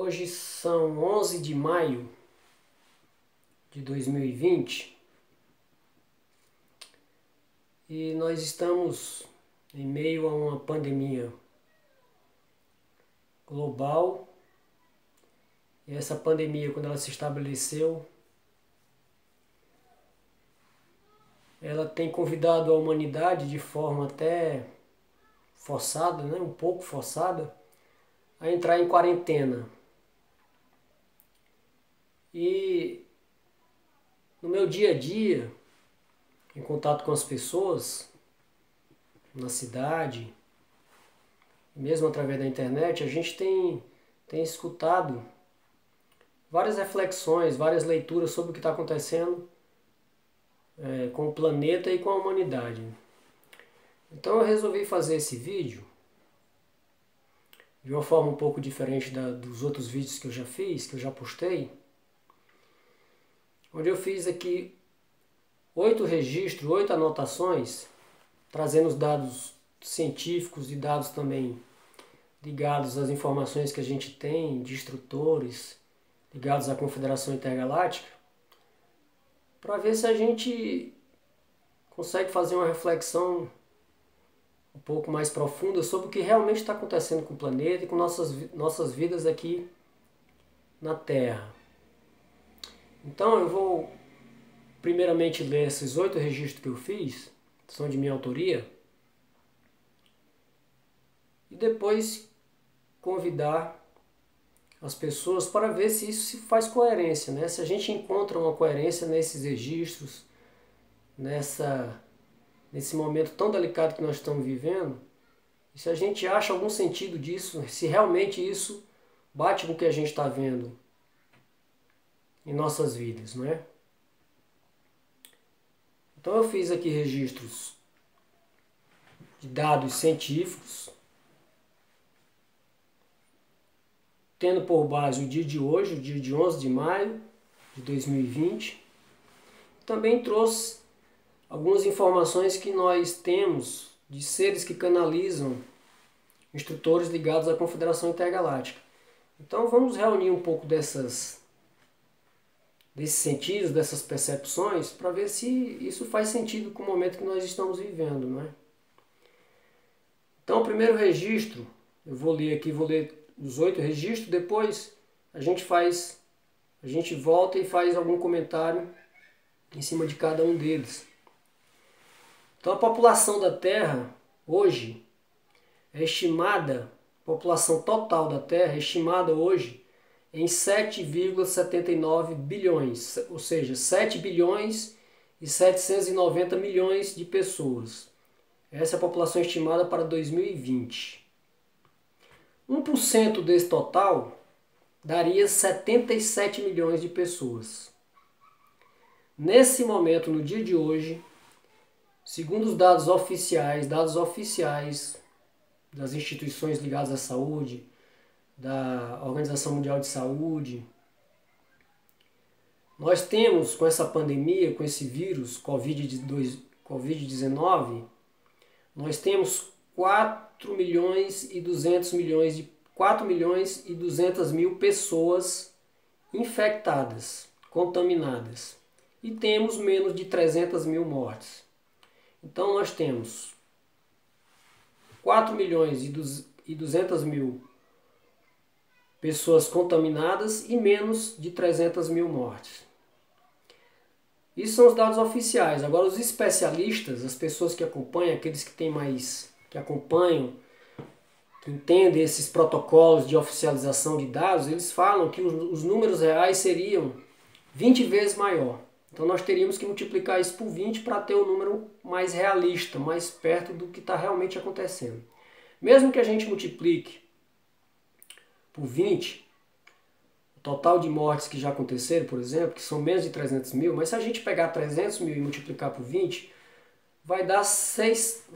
Hoje são 11 de maio de 2020 e nós estamos em meio a uma pandemia global. E essa pandemia, quando ela se estabeleceu, ela tem convidado a humanidade de forma até forçada, um pouco forçada, a entrar em quarentena. E no meu dia a dia, em contato com as pessoas, na cidade, mesmo através da internet, a gente tem escutado várias reflexões, várias leituras sobre o que está acontecendo com o planeta e com a humanidade. Então eu resolvi fazer esse vídeo de uma forma um pouco diferente dos outros vídeos que eu já fiz, que eu já postei, onde eu fiz aqui 8 registros, 8 anotações, trazendo os dados científicos e dados também ligados às informações que a gente tem de instrutores, ligados à Confederação Intergaláctica, para ver se a gente consegue fazer uma reflexão um pouco mais profunda sobre o que realmente está acontecendo com o planeta e com nossas vidas aqui na Terra. Então eu vou primeiramente ler esses 8 registros que eu fiz, que são de minha autoria, e depois convidar as pessoas para ver se isso se faz coerência, né? Se a gente encontra uma coerência nesses registros, nesse momento tão delicado que nós estamos vivendo, e se a gente acha algum sentido disso, se realmente isso bate com o que a gente está vendo em nossas vidas, não é? Então eu fiz aqui registros de dados científicos, tendo por base o dia de hoje, o dia de 11 de maio de 2020. Também trouxe algumas informações que nós temos de seres que canalizam instrutores ligados à Confederação Intergaláctica. Então vamos reunir um pouco desses sentidos, dessas percepções, para ver se isso faz sentido com o momento que nós estamos vivendo, não é? Então o primeiro registro, eu vou ler os 8 registros, depois a gente volta e faz algum comentário em cima de cada um deles. Então a população da Terra hoje é estimada, a população total da Terra é estimada hoje em 7,79 bilhões, ou seja, 7 bilhões e 790 milhões de pessoas. Essa é a população estimada para 2020. 1% desse total daria 77 milhões de pessoas. Nesse momento, no dia de hoje, segundo os dados oficiais das instituições ligadas à saúde, da Organização Mundial de Saúde, nós temos com essa pandemia, com esse vírus Covid-19, nós temos 4 milhões e 200 mil pessoas infectadas, contaminadas. E temos menos de 300 mil mortes. Então nós temos 4 milhões e 200 mil pessoas contaminadas e menos de 300 mil mortes. Isso são os dados oficiais. Agora os especialistas, as pessoas que acompanham, aqueles que acompanham, que entendem esses protocolos de oficialização de dados, eles falam que os números reais seriam 20 vezes maior. Então nós teríamos que multiplicar isso por 20 para ter um número mais realista, mais perto do que está realmente acontecendo. Mesmo que a gente multiplique por 20, o total de mortes que já aconteceram, por exemplo, que são menos de 300 mil, mas se a gente pegar 300 mil e multiplicar por 20, vai dar 6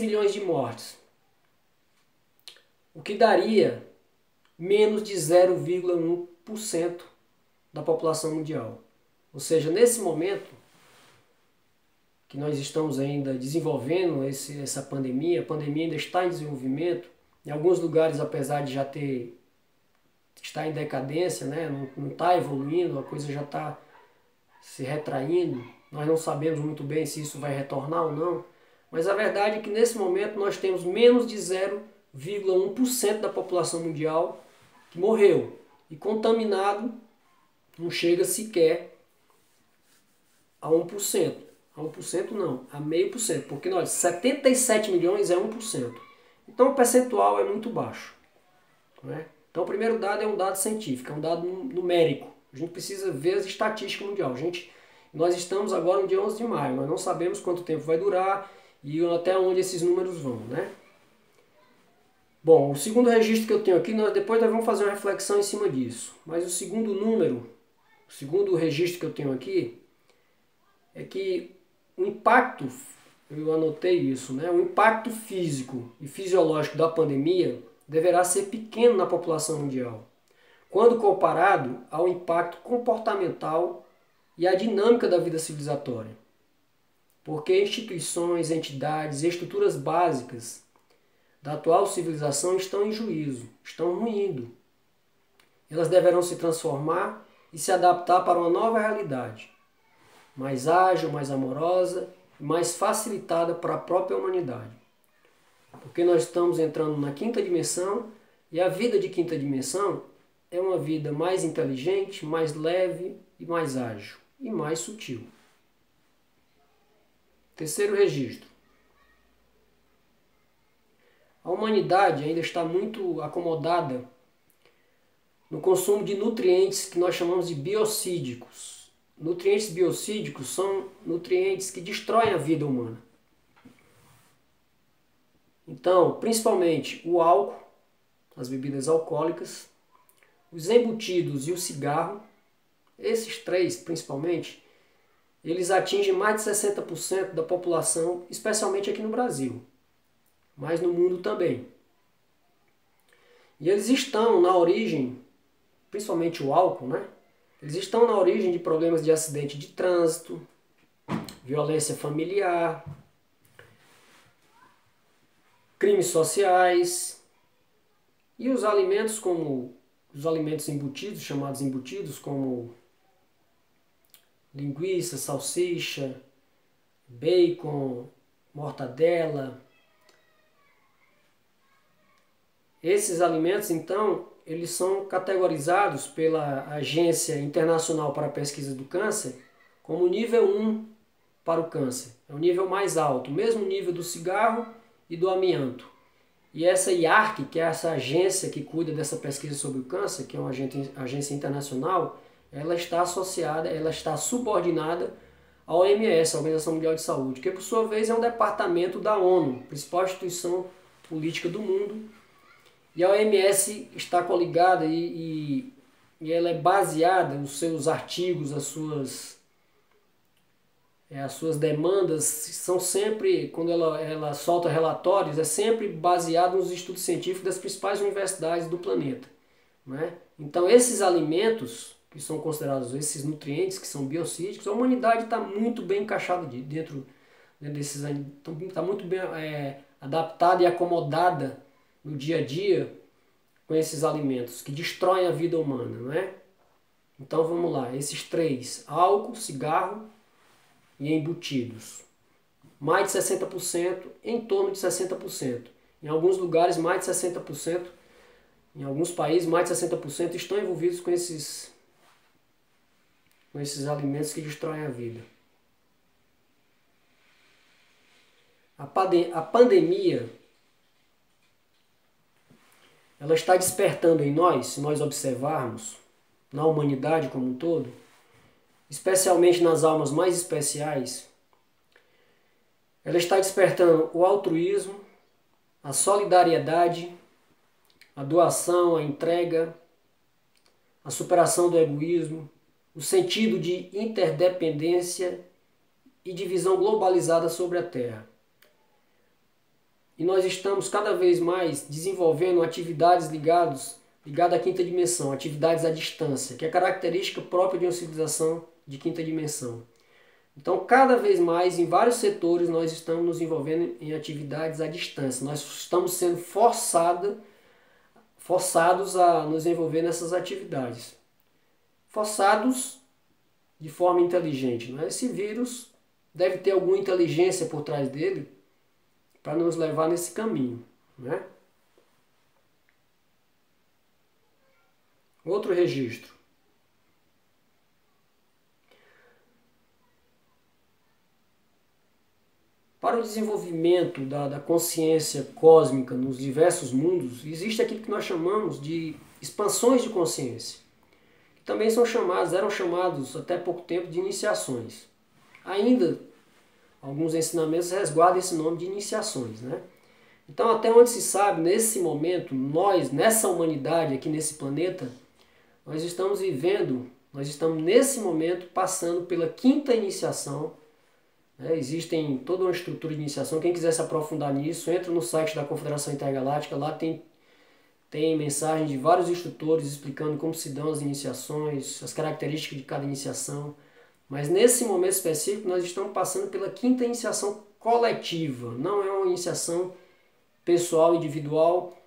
milhões de mortes. O que daria menos de 0,1% da população mundial. Ou seja, nesse momento que nós estamos ainda desenvolvendo essa pandemia, a pandemia ainda está em desenvolvimento. Em alguns lugares, apesar de já ter está em decadência, né? Não está evoluindo, a coisa já está se retraindo. Nós não sabemos muito bem se isso vai retornar ou não. Mas a verdade é que nesse momento nós temos menos de 0,1% da população mundial que morreu. E contaminado não chega sequer a 1%. A 1% não, a 0,5%. Porque nós, 77 milhões é 1%. Então o percentual é muito baixo. Não é? Então o primeiro dado é um dado científico, é um dado numérico. A gente precisa ver as estatísticas mundiais. Nós estamos agora no dia 11 de maio, nós não sabemos quanto tempo vai durar e até onde esses números vão, né? Bom, o segundo registro que eu tenho aqui, depois nós vamos fazer uma reflexão em cima disso. Mas o segundo registro que eu tenho aqui é que o impacto, eu anotei isso, né? O impacto físico e fisiológico da pandemia deverá ser pequeno na população mundial, quando comparado ao impacto comportamental e à dinâmica da vida civilizatória. Porque instituições, entidades e estruturas básicas da atual civilização estão em juízo, estão ruindo. Elas deverão se transformar e se adaptar para uma nova realidade, mais ágil, mais amorosa e mais facilitada para a própria humanidade. Porque nós estamos entrando na quinta dimensão e a vida de quinta dimensão é uma vida mais inteligente, mais leve e mais ágil e mais sutil. Terceiro registro. A humanidade ainda está muito acomodada no consumo de nutrientes que nós chamamos de biocídicos. Nutrientes biocídicos são nutrientes que destroem a vida humana. Então, principalmente o álcool, as bebidas alcoólicas, os embutidos e o cigarro, esses três principalmente, eles atingem mais de 60% da população, especialmente aqui no Brasil, mas no mundo também. E eles estão na origem, principalmente o álcool, né? Eles estão na origem de problemas de acidente de trânsito, violência familiar, crimes sociais e os alimentos como os alimentos embutidos, chamados embutidos, como linguiça, salsicha, bacon, mortadela. Esses alimentos, então, eles são categorizados pela Agência Internacional para a Pesquisa do Câncer como nível 1 para o câncer. É o nível mais alto, o mesmo nível do cigarro e do amianto. E essa IARC, que é essa agência que cuida dessa pesquisa sobre o câncer, que é uma agência internacional, ela está associada, ela está subordinada à OMS, a Organização Mundial de Saúde, que por sua vez é um departamento da ONU, principal instituição política do mundo. E a OMS está coligada e ela é baseada, os seus artigos, as suas demandas são sempre, quando ela solta relatórios, é sempre baseado nos estudos científicos das principais universidades do planeta. Né? Então esses alimentos, que são considerados esses nutrientes, que são biocídicos, a humanidade está muito bem encaixada dentro desses, está muito bem adaptada e acomodada no dia a dia com esses alimentos que destroem a vida humana. Não é? Então vamos lá, esses três, álcool, cigarro e embutidos. Mais de 60%, em torno de 60%. Em alguns lugares, mais de 60%. Em alguns países, mais de 60% estão envolvidos com esses alimentos que destroem a vida. A pandemia, ela está despertando em nós, se nós observarmos, na humanidade como um todo, especialmente nas almas mais especiais, ela está despertando o altruísmo, a solidariedade, a doação, a entrega, a superação do egoísmo, o sentido de interdependência e de visão globalizada sobre a Terra. E nós estamos cada vez mais desenvolvendo atividades ligadas à quinta dimensão, atividades à distância, que é característica própria de uma civilização de quinta dimensão. Então, cada vez mais, em vários setores, nós estamos nos envolvendo em atividades à distância. Nós estamos sendo forçados forçados a nos envolver nessas atividades. Forçados de forma inteligente. Né? Esse vírus deve ter alguma inteligência por trás dele para nos levar nesse caminho. Né? Outro registro. Para o desenvolvimento da consciência cósmica nos diversos mundos, existe aquilo que nós chamamos de expansões de consciência. Que também eram chamados até pouco tempo de iniciações. Ainda, alguns ensinamentos resguardam esse nome de iniciações. Né? Então, até onde se sabe, nesse momento, nós, nessa humanidade aqui nesse planeta, nós estamos nesse momento passando pela quinta iniciação. Existem toda uma estrutura de iniciação. Quem quiser se aprofundar nisso, entra no site da Confederação Intergaláctica. Lá tem mensagem de vários instrutores explicando como se dão as iniciações, as características de cada iniciação. Mas nesse momento específico nós estamos passando pela quinta iniciação coletiva. Não é uma iniciação pessoal, individual,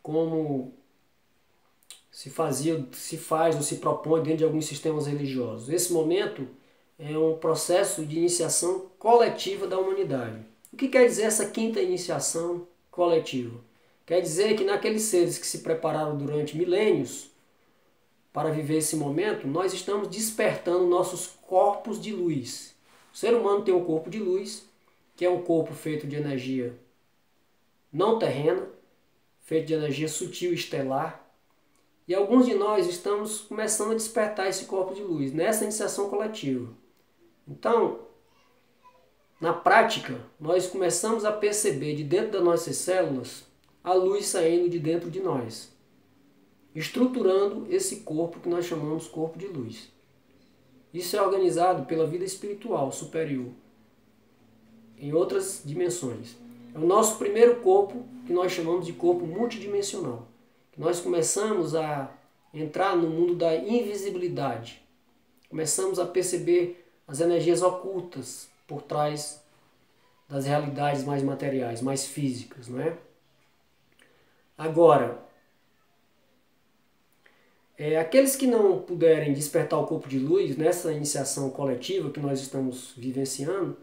como se faz ou se propõe dentro de alguns sistemas religiosos. Esse momento é um processo de iniciação coletiva da humanidade. O que quer dizer essa quinta iniciação coletiva? Quer dizer que naqueles seres que se prepararam durante milênios para viver esse momento, nós estamos despertando nossos corpos de luz. O ser humano tem um corpo de luz, que é um corpo feito de energia não terrena, feito de energia sutil e estelar. E alguns de nós estamos começando a despertar esse corpo de luz, nessa iniciação coletiva. Então, na prática, nós começamos a perceber de dentro das nossas células a luz saindo de dentro de nós, estruturando esse corpo que nós chamamos corpo de luz. Isso é organizado pela vida espiritual superior, em outras dimensões. É o nosso primeiro corpo, que nós chamamos de corpo multidimensional. Nós começamos a entrar no mundo da invisibilidade. Começamos a perceber as energias ocultas por trás das realidades mais materiais, mais físicas, não é? Agora, aqueles que não puderem despertar o corpo de luz nessa iniciação coletiva que nós estamos vivenciando,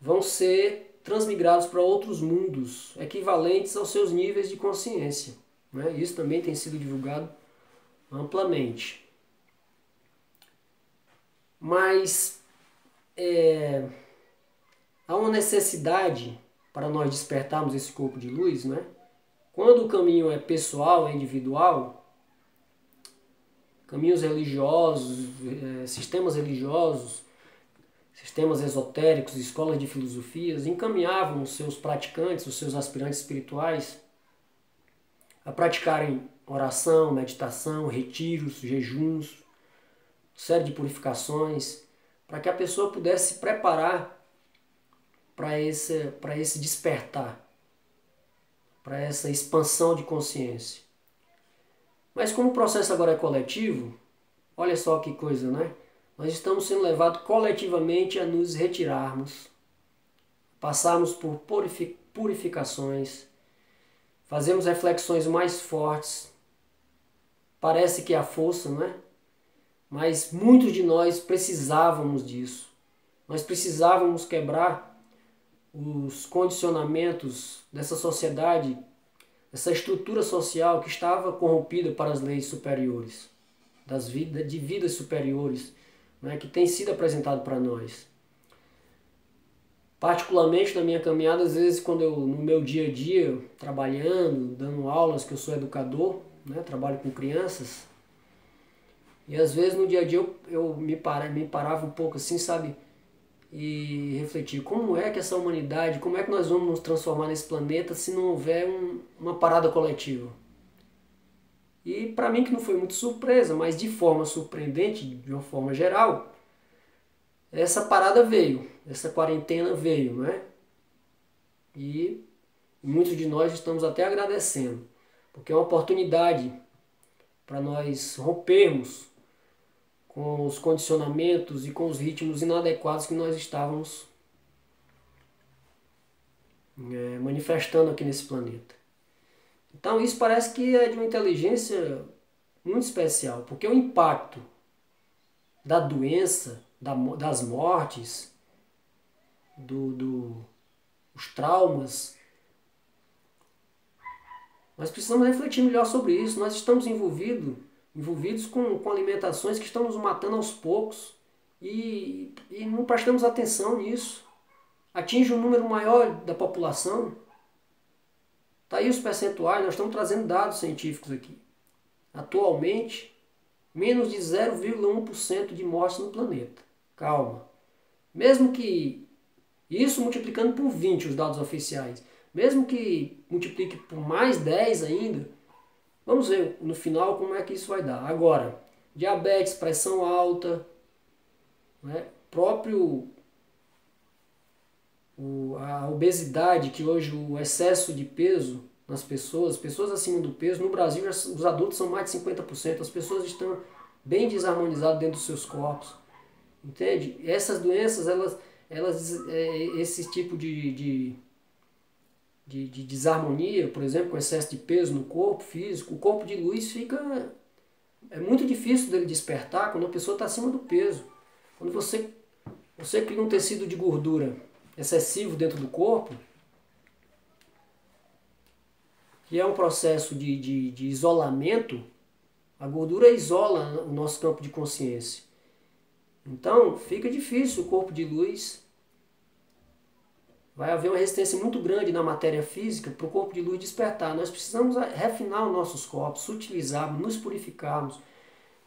vão ser transmigrados para outros mundos equivalentes aos seus níveis de consciência. Né? Isso também tem sido divulgado amplamente. Mas há uma necessidade para nós despertarmos esse corpo de luz, né? Quando o caminho é pessoal, é individual, caminhos religiosos, sistemas religiosos, sistemas esotéricos, escolas de filosofias, encaminhavam os seus praticantes, os seus aspirantes espirituais, a praticarem oração, meditação, retiros, jejuns, série de purificações, para que a pessoa pudesse se preparar para esse despertar, para essa expansão de consciência. Mas como o processo agora é coletivo, olha só que coisa, né? Nós estamos sendo levados coletivamente a nos retirarmos, passarmos por purificações, fazemos reflexões mais fortes. Parece que há força, não é? Mas muitos de nós precisávamos disso. Nós precisávamos quebrar os condicionamentos dessa sociedade, essa estrutura social que estava corrompida para as leis superiores, de vidas superiores, né, que tem sido apresentado para nós. Particularmente na minha caminhada, às vezes quando no meu dia a dia, trabalhando, dando aulas, que eu sou educador, né, trabalho com crianças, e às vezes no dia a dia eu me parava um pouco assim, sabe, e refletir como é que essa humanidade, como é que nós vamos nos transformar nesse planeta se não houver uma parada coletiva. E para mim que não foi muito surpresa, mas de forma surpreendente, de uma forma geral, essa parada veio, essa quarentena veio, não é? E muitos de nós estamos até agradecendo, porque é uma oportunidade para nós rompermos com os condicionamentos e com os ritmos inadequados que nós estávamos manifestando aqui nesse planeta. Então isso parece que é de uma inteligência muito especial, porque o impacto da doença, das mortes, os traumas, nós precisamos refletir melhor sobre isso. Nós estamos envolvidos com alimentações que estão nos matando aos poucos e não prestamos atenção nisso. Atinge um número maior da população. Está aí os percentuais, nós estamos trazendo dados científicos aqui. Atualmente, menos de 0,1% de mortes no planeta. Calma. Mesmo que isso multiplicando por 20 os dados oficiais, mesmo que multiplique por mais 10 ainda, vamos ver no final como é que isso vai dar. Agora, diabetes, pressão alta, né? A obesidade, que hoje o excesso de peso nas pessoas acima do peso, no Brasil os adultos são mais de 50%, as pessoas estão bem desarmonizadas dentro dos seus corpos, entende? Essas doenças, esse tipo de desarmonia, por exemplo, com excesso de peso no corpo físico, o corpo de luz é muito difícil dele despertar quando a pessoa está acima do peso. Quando você cria um tecido de gordura excessivo dentro do corpo, que é um processo de isolamento, a gordura isola o nosso campo de consciência. Então fica difícil o corpo de luz. Vai haver uma resistência muito grande na matéria física para o corpo de luz despertar. Nós precisamos refinar os nossos corpos, sutilizarmos, nos purificarmos.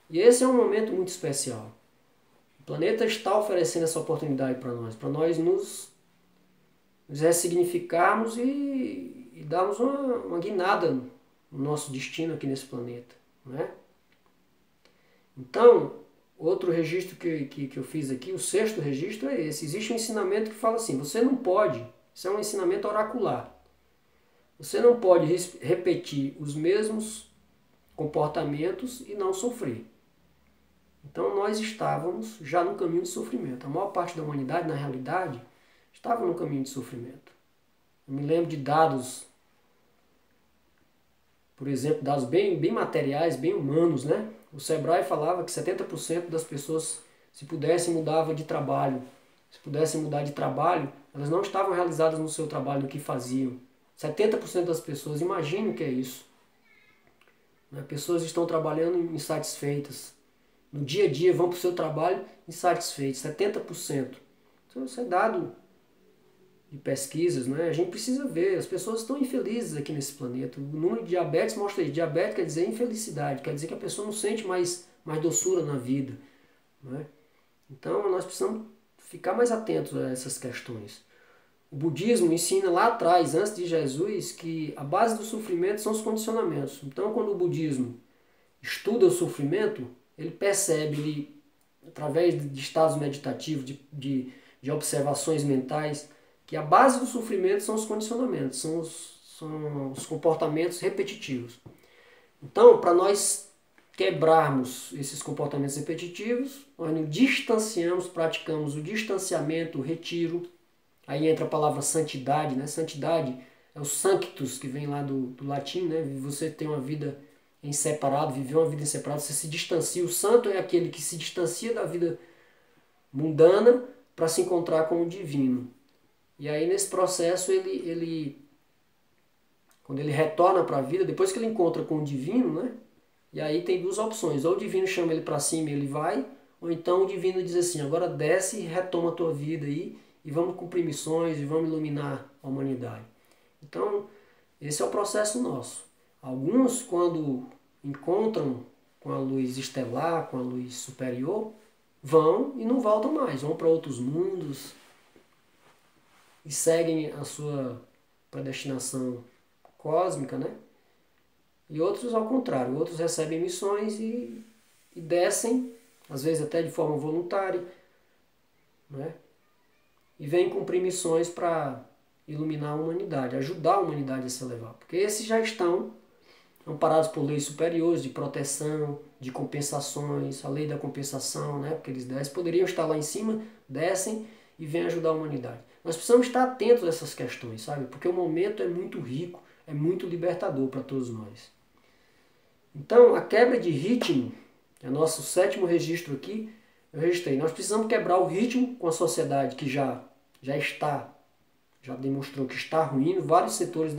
E esse é um momento muito especial. O planeta está oferecendo essa oportunidade para nós nos ressignificarmos e darmos uma guinada no nosso destino aqui nesse planeta, né? Então, outro registro que eu fiz aqui, o 6º registro é esse. Existe um ensinamento que fala assim, você não pode, isso é um ensinamento oracular, você não pode repetir os mesmos comportamentos e não sofrer. Então nós estávamos já no caminho de sofrimento. A maior parte da humanidade, na realidade, estava no caminho de sofrimento. Eu me lembro de dados, por exemplo, dados bem materiais, bem humanos, né? O Sebrae falava que 70% das pessoas, se pudessem, mudavam de trabalho. Se pudessem mudar de trabalho, elas não estavam realizadas no seu trabalho, no que faziam. 70% das pessoas, imaginem o que é isso. Pessoas estão trabalhando insatisfeitas. No dia a dia vão para o seu trabalho insatisfeitos, 70%. Então isso é dado de pesquisas, né? A gente precisa ver, as pessoas estão infelizes aqui nesse planeta. O número de diabetes mostra isso. Diabetes quer dizer infelicidade, quer dizer que a pessoa não sente mais doçura na vida, né? Então nós precisamos ficar mais atentos a essas questões. O budismo ensina lá atrás, antes de Jesus, que a base do sofrimento são os condicionamentos. Então quando o budismo estuda o sofrimento, ele percebe, através de estados meditativos, de observações mentais, que a base do sofrimento são os condicionamentos, são os comportamentos repetitivos. Então, para nós quebrarmos esses comportamentos repetitivos, nós nos distanciamos, praticamos o distanciamento, o retiro. Aí entra a palavra santidade, né? Santidade é o sanctus, que vem lá do latim, né? Você tem uma vida em separado, viver uma vida em separado, você se distancia. O santo é aquele que se distancia da vida mundana para se encontrar com o divino. E aí nesse processo quando ele retorna para a vida, depois que ele encontra com o divino, né? E aí tem duas opções, ou o divino chama ele para cima e ele vai, ou então o divino diz assim, agora desce e retoma a tua vida aí, e vamos cumprir missões, e vamos iluminar a humanidade. Então, esse é o processo nosso. Alguns, quando encontram com a luz estelar, com a luz superior, vão e não voltam mais, vão para outros mundos, e seguem a sua predestinação cósmica, né? E outros ao contrário, outros recebem missões e descem, às vezes até de forma voluntária, né? E vêm cumprir missões para iluminar a humanidade, ajudar a humanidade a se elevar. Porque esses já estão amparados por leis superiores de proteção, de compensações, a lei da compensação, né? Porque eles descem, poderiam estar lá em cima, descem e vêm ajudar a humanidade. Nós precisamos estar atentos a essas questões, sabe? Porque o momento é muito rico, é muito libertador para todos nós. Então, a quebra de ritmo, é nosso 7º registro aqui, eu registrei. Nós precisamos quebrar o ritmo com a sociedade que já demonstrou que está ruindo. Vários setores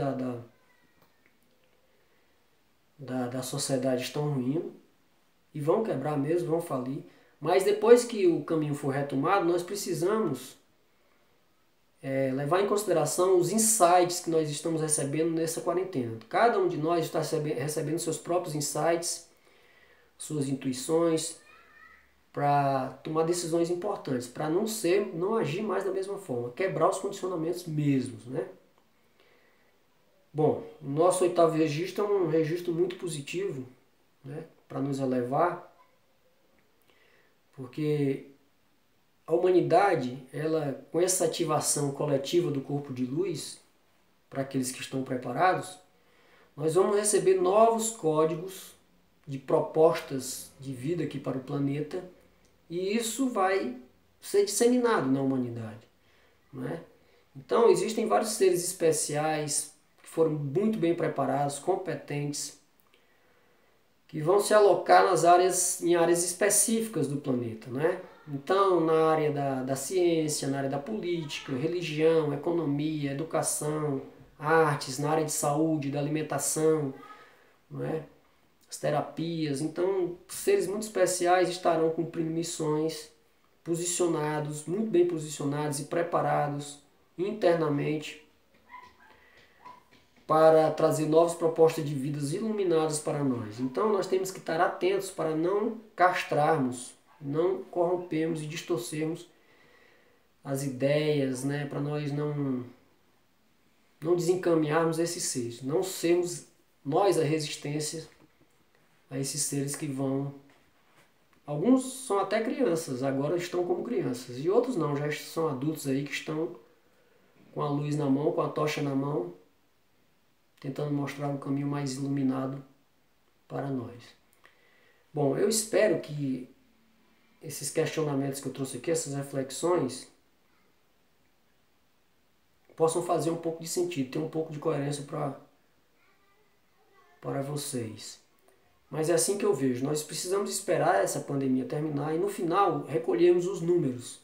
da sociedade estão ruindo e vão quebrar mesmo, vão falir. Mas depois que o caminho for retomado, nós precisamos levar em consideração os insights que nós estamos recebendo nessa quarentena. Cada um de nós está recebendo seus próprios insights, suas intuições, para tomar decisões importantes, para não agir mais da mesma forma, quebrar os condicionamentos mesmos, né? Bom, o nosso 8º registro é um registro muito positivo, né, para nos elevar, porque a humanidade, ela, com essa ativação coletiva do corpo de luz, para aqueles que estão preparados, nós vamos receber novos códigos de propostas de vida aqui para o planeta, e isso vai ser disseminado na humanidade, não é? Então existem vários seres especiais que foram muito bem preparados, competentes, que vão se alocar em áreas específicas do planeta, não é? Então, na área da ciência, na área da política, religião, economia, educação, artes, na área de saúde, da alimentação, não é? As terapias. Então, seres muito especiais estarão cumprindo missões, posicionados, muito bem posicionados e preparados internamente para trazer novas propostas de vidas iluminadas para nós. Então, nós temos que estar atentos para não castrarmos, não corrompermos e distorcermos as ideias, né, para nós não desencaminharmos esses seres, não sermos nós a resistência a esses seres que vão... Alguns são até crianças, agora estão como crianças, e outros não, já são adultos aí que estão com a luz na mão, com a tocha na mão, tentando mostrar um caminho mais iluminado para nós. Bom, eu espero que esses questionamentos que eu trouxe aqui, essas reflexões, possam fazer um pouco de sentido, ter um pouco de coerência para vocês. Mas é assim que eu vejo, nós precisamos esperar essa pandemia terminar e no final recolhermos os números.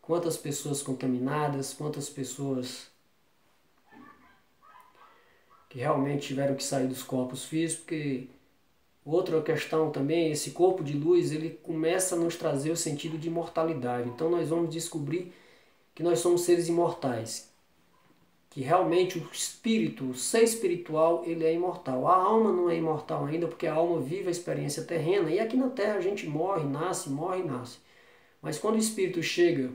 Quantas pessoas contaminadas, quantas pessoas que realmente tiveram que sair dos corpos físicos, porque outra questão também, esse corpo de luz, ele começa a nos trazer o sentido de imortalidade. Então nós vamos descobrir que nós somos seres imortais, que realmente o espírito, o ser espiritual, ele é imortal. A alma não é imortal ainda, porque a alma vive a experiência terrena, e aqui na Terra a gente morre, nasce. Mas quando o espírito chega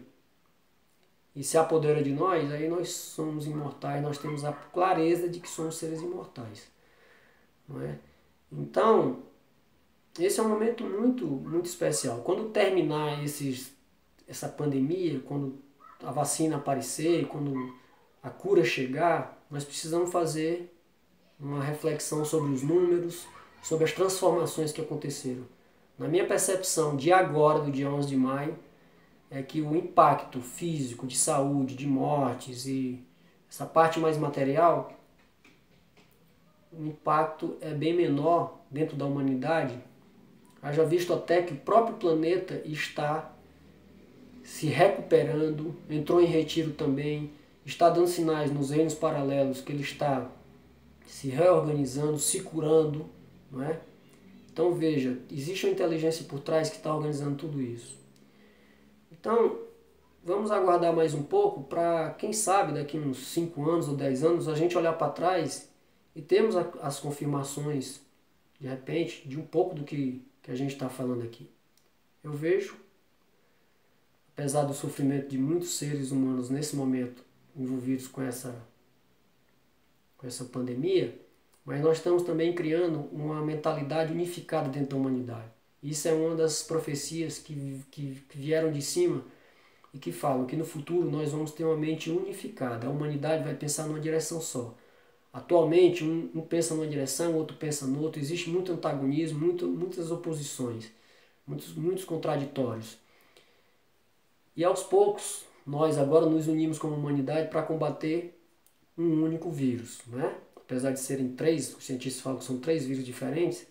e se apodera de nós, aí nós somos imortais, nós temos a clareza de que somos seres imortais, não é? Então, esse é um momento muito, muito especial. Quando terminar essa pandemia, quando a vacina aparecer, quando a cura chegar, nós precisamos fazer uma reflexão sobre os números, sobre as transformações que aconteceram. Na minha percepção de agora, do dia 11 de maio, é que o impacto físico, de saúde, de mortes e essa parte mais material, o impacto é bem menor dentro da humanidade. Haja visto até que o próprio planeta está se recuperando, entrou em retiro também, está dando sinais nos reinos paralelos que ele está se reorganizando, se curando, não é? Então veja, existe uma inteligência por trás que está organizando tudo isso. Então, vamos aguardar mais um pouco para, quem sabe, daqui uns 5 anos ou 10 anos, a gente olhar para trás e termos as confirmações, de repente, de um pouco do que a gente está falando aqui. Eu vejo, apesar do sofrimento de muitos seres humanos nesse momento envolvidos com essa pandemia, mas nós estamos também criando uma mentalidade unificada dentro da humanidade. Isso é uma das profecias que vieram de cima e que falam que no futuro nós vamos ter uma mente unificada. A humanidade vai pensar numa direção só. Atualmente, um pensa numa direção, o outro pensa no outro. Existe muito antagonismo, muitas oposições, muitos contraditórios. E aos poucos, nós agora nos unimos como humanidade para combater um único vírus, né? apesar de serem três, os cientistas falam que são três vírus diferentes,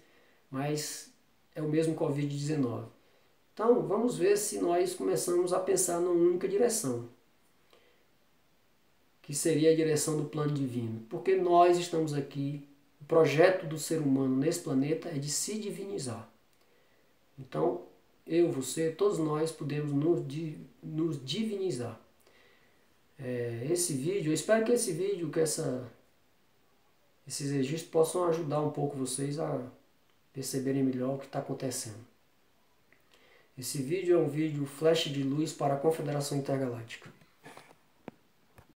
mas é o mesmo Covid-19. Então, vamos ver se nós começamos a pensar numa única direção, que seria a direção do plano divino. Porque nós estamos aqui, o projeto do ser humano nesse planeta é de se divinizar. Então, eu, você, todos nós podemos nos divinizar. Esse vídeo, eu espero que esse vídeo, que esses registros possam ajudar um pouco vocês a perceberem melhor o que está acontecendo. Esse vídeo é um vídeo flash de luz para a Confederação Intergaláctica.